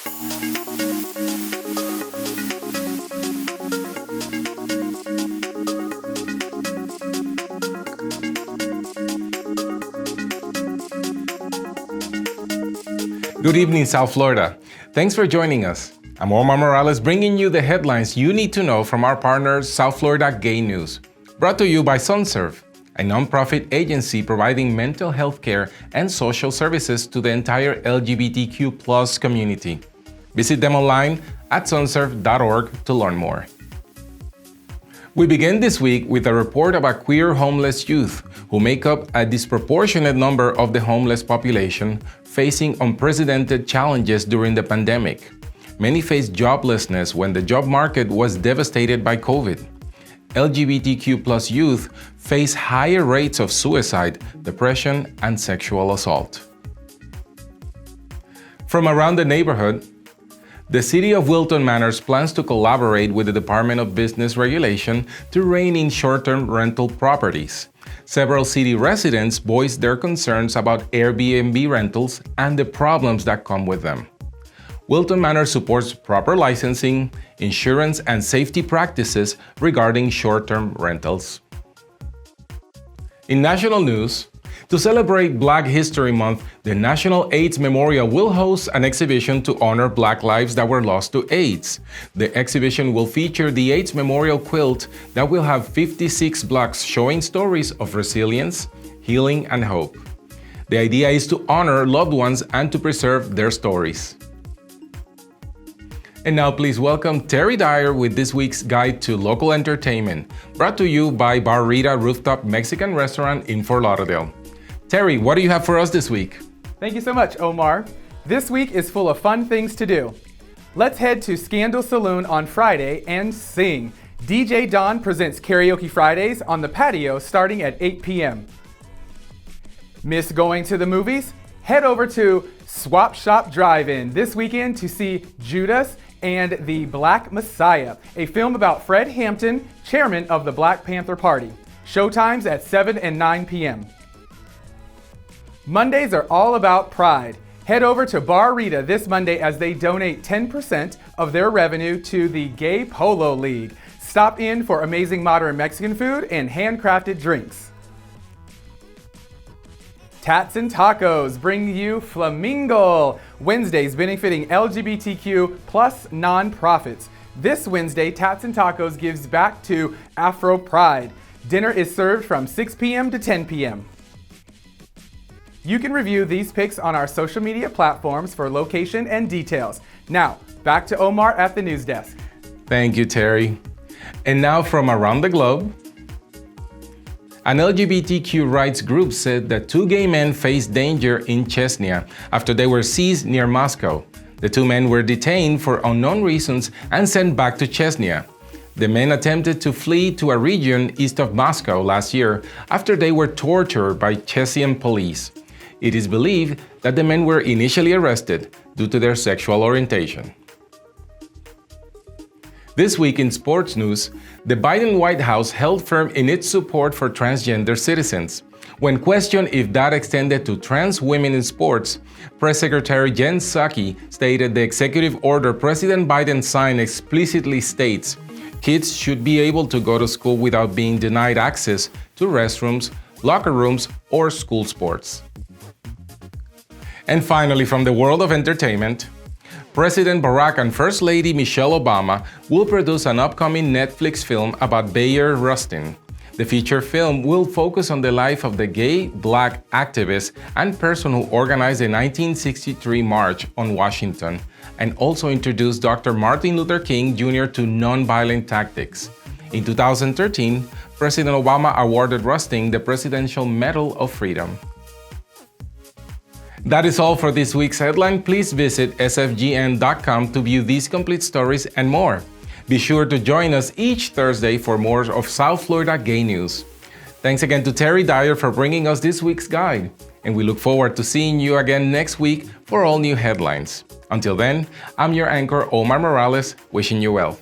Good evening, South Florida. Thanks for joining us. I'm Omar Morales, bringing you the headlines you need to know from our partner, South Florida Gay News. Brought to you by SunServe, a nonprofit agency providing mental health care and social services to the entire LGBTQ+ community. Visit them online at sunserve.org to learn more. We begin this week with a report about queer homeless youth who make up a disproportionate number of the homeless population facing unprecedented challenges during the pandemic. Many faced joblessness when the job market was devastated by COVID. LGBTQ+ youth face higher rates of suicide, depression, and sexual assault. From around the neighborhood, the City of Wilton Manors plans to collaborate with the Department of Business Regulation to rein in short-term rental properties. Several city residents voiced their concerns about Airbnb rentals and the problems that come with them. Wilton Manor supports proper licensing, insurance, and safety practices regarding short-term rentals. In national news, to celebrate Black History Month, the National AIDS Memorial will host an exhibition to honor Black lives that were lost to AIDS. The exhibition will feature the AIDS Memorial quilt that will have 56 blocks showing stories of resilience, healing, and hope. The idea is to honor loved ones and to preserve their stories. And now please welcome Terry Dyer with this week's guide to local entertainment, brought to you by RITA Rooftop Mexican Restaurant in Fort Lauderdale. Terry, what do you have for us this week? Thank you so much, Omar. This week is full of fun things to do. Let's head to Scandal Saloon on Friday and sing. DJ Don presents Karaoke Fridays on the patio starting at 8 p.m. Miss going to the movies? Head over to Swap Shop Drive-In this weekend to see Judas and the Black Messiah, a film about Fred Hampton, chairman of the Black Panther Party. Showtimes at 7 and 9 p.m. Mondays are all about pride. Head over to Bar RITA this Monday as they donate 10% of their revenue to the Gay Polo League. Stop in for amazing modern Mexican food and handcrafted drinks. Tats and Tacos bring you Flamingo Wednesdays benefiting LGBTQ+ nonprofits. This Wednesday, Tats and Tacos gives back to Afro Pride. Dinner is served from 6 p.m. to 10 p.m. You can review these picks on our social media platforms for location and details. Now, back to Omar at the news desk. Thank you, Terry. And now from around the globe, an LGBTQ rights group said that two gay men faced danger in Chechnya after they were seized near Moscow. The two men were detained for unknown reasons and sent back to Chechnya. The men attempted to flee to a region east of Moscow last year after they were tortured by Chechen police. It is believed that the men were initially arrested due to their sexual orientation. This week in sports news, the Biden White House held firm in its support for transgender citizens. When questioned if that extended to trans women in sports, Press Secretary Jen Psaki stated the executive order President Biden signed explicitly states kids should be able to go to school without being denied access to restrooms, locker rooms, or school sports. And finally, from the world of entertainment, President Barack and First Lady Michelle Obama will produce an upcoming Netflix film about Bayard Rustin. The feature film will focus on the life of the gay Black activist and person who organized the 1963 March on Washington, and also introduce Dr. Martin Luther King Jr. to nonviolent tactics. In 2013, President Obama awarded Rustin the Presidential Medal of Freedom. That is all for this week's headline. Please visit sfgn.com to view these complete stories and more. Be sure to join us each Thursday for more of South Florida gay news. Thanks again to Terry Dyer for bringing us this week's guide, and we look forward to seeing you again next week for all new headlines. Until then, I'm your anchor Omar Morales, wishing you well.